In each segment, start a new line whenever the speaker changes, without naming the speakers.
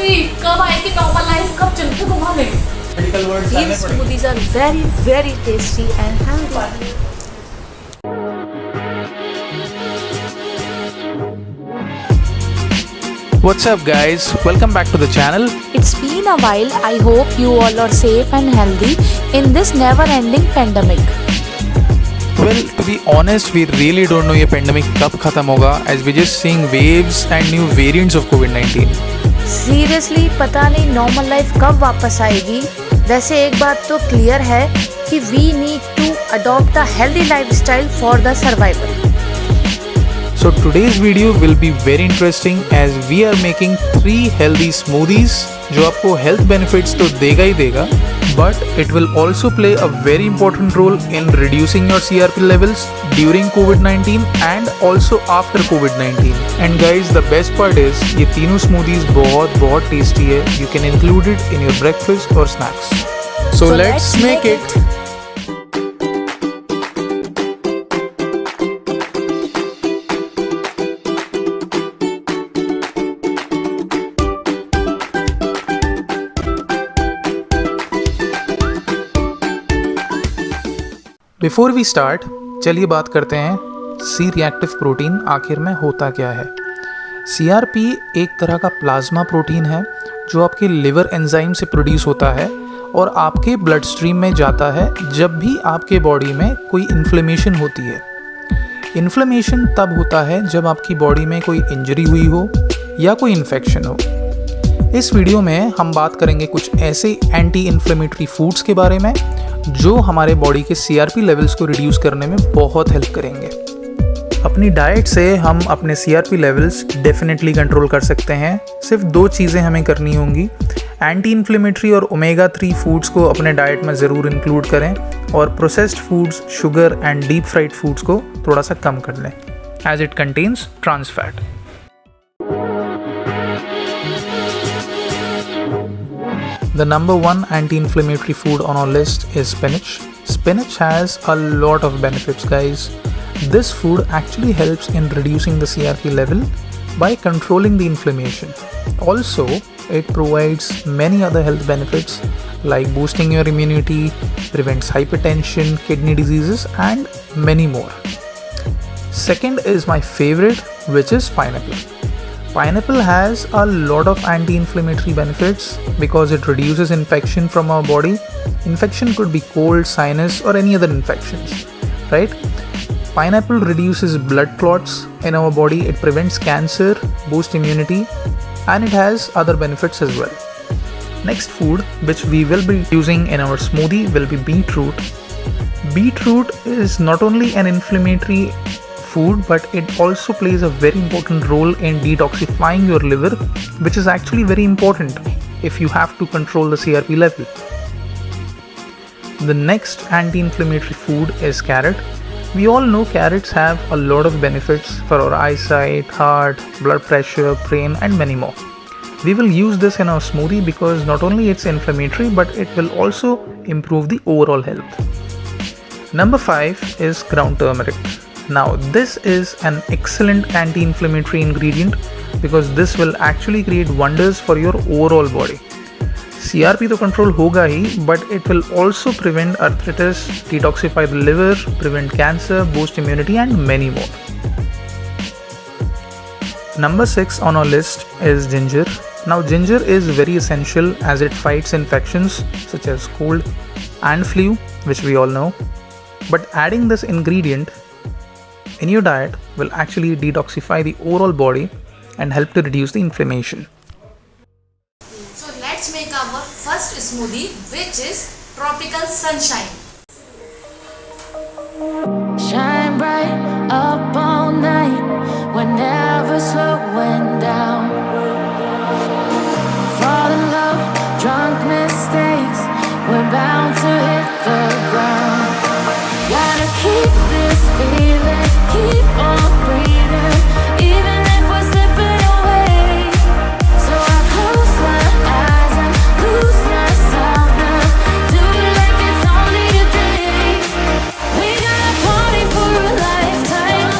Seriously कब आएगी normal life, कब चलते घुमाने?
These smoothies are very, very tasty and healthy.
What's up guys, welcome back to the channel.
It's been a while. I hope you all are safe and healthy in this never-ending pandemic.
Well, to be honest, we really don't know ये pandemic कब खत्म होगा, as we're just seeing waves and new variants of COVID-19.
Seriously, पता नहीं normal life कब वापस आएगी. वैसे एक बात तो क्लियर है कि we need to adopt a healthy lifestyle for the survival.
So today's video will be very interesting as we are making 3 healthy smoothies जो आपको health benefits तो देगा ही देगा, but it will also play a very important role in reducing your CRP levels during COVID-19 and also after COVID-19. And guys, the best part is ये तीनों smoothies बहुत tasty है. You can include it in your breakfast or snacks. So let's make it. Before we start, चलिए बात करते हैं C-Reactive protein आखिर में होता क्या है। CRP एक तरह का प्लाज्मा प्रोटीन है जो आपके लिवर एंजाइम से प्रोड्यूस होता है और आपके ब्लड स्ट्रीम में जाता है जब भी आपके बॉडी में कोई इन्फ्लेमेशन होती है। इन्फ्लेमेशन तब होता है जब आपकी बॉडी में कोई इंजरी हुई हो या कोई इन्फेक्शन हो। इस वीडियो में हम बात करेंगे कुछ ऐसे एंटी इन्फ्लेमेटरी फूड्स के बारे में जो हमारे बॉडी के CRP लेवल्स को रिड्यूस करने में बहुत हेल्प करेंगे। अपनी डाइट से हम अपने CRP लेवल्स डेफिनेटली कंट्रोल कर सकते हैं। सिर्फ 2 चीज़ें हमें करनी होंगी, एंटी इन्फ्लेमेटरी और ओमेगा 3 फूड्स को अपने डाइट में ज़रूर इंक्लूड करें और processed foods, sugar and deep fried foods को थोड़ा सा कम कर लें as it contains trans fat. The number 1 anti-inflammatory food on our list is spinach. Spinach has a lot of benefits, guys. This food actually helps in reducing the CRP level by controlling the inflammation. Also, it provides many other health benefits like boosting your immunity, prevents hypertension, kidney diseases, and many more. Second is my favorite, which is pineapple. Pineapple has a lot of anti-inflammatory benefits because it reduces infection from our body. Infection could be cold, sinus, or any other infections, right? Pineapple reduces blood clots in our body. It prevents cancer, boosts immunity, and it has other benefits as well. Next food which we will be using in our smoothie will be beetroot. Beetroot is not only an inflammatory food, but it also plays a very important role in detoxifying your liver, which is actually very important if you have to control the CRP level. The next anti-inflammatory food is carrot. We all know carrots have a lot of benefits for our eyesight, heart, blood pressure, brain, and many more. We will use this in our smoothie because not only it's inflammatory, but it will also improve the overall health. Number 5 is ground turmeric. Now this is an excellent anti-inflammatory ingredient because this will actually create wonders for your overall body. CRP तो control होगा ही, but it will also prevent arthritis, detoxify the liver, prevent cancer, boost immunity, and many more. Number 6 on our list is ginger. Now ginger is very essential as it fights infections such as cold and flu, which we all know. But adding this ingredient in your diet will actually detoxify the overall body and help to reduce the inflammation.
So let's make our first smoothie, which is tropical sunshine.
Shine bright up all night, we're never slowing down. Fall in love, drunk mistakes, we're bound to hit the ground. Gotta keep this feeling, keep on breathing, even if we're slipping away. So I close my eyes and lose myself now, do it like it's only a day. We got a party for a lifetime.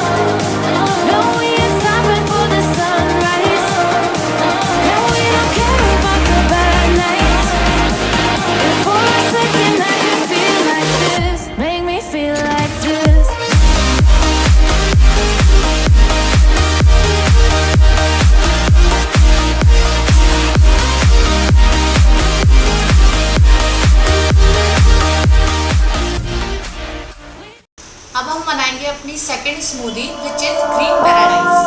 second smoothie, which is Green Paradise.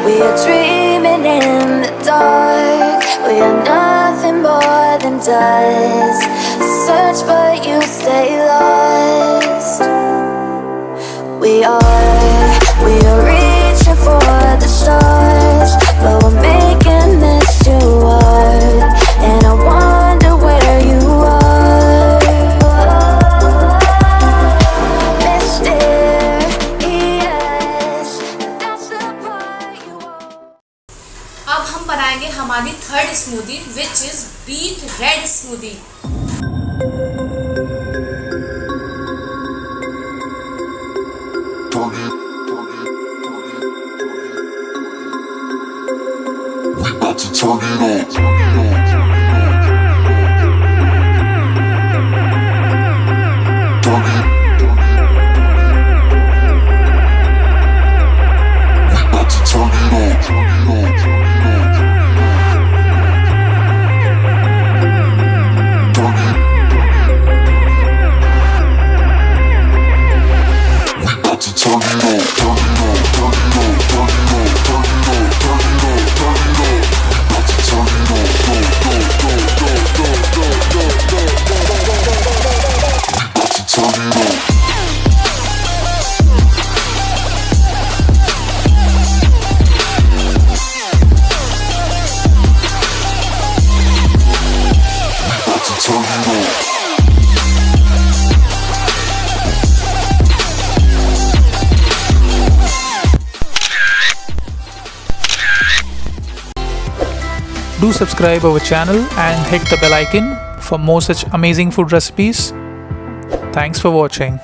We are dreaming in the dark. We are nothing more than dust. Search but you stay lost. We are reaching for the stars, but we're making this too hard. And I wonder where you are, mysterious. That's the part you want.
अब हम बनाएंगे हमारी third smoothie, which is beet red smoothie.
We about to turn it on. We about to turn it on.
Do subscribe our channel and hit the bell icon for more such amazing food recipes. Thanks for watching.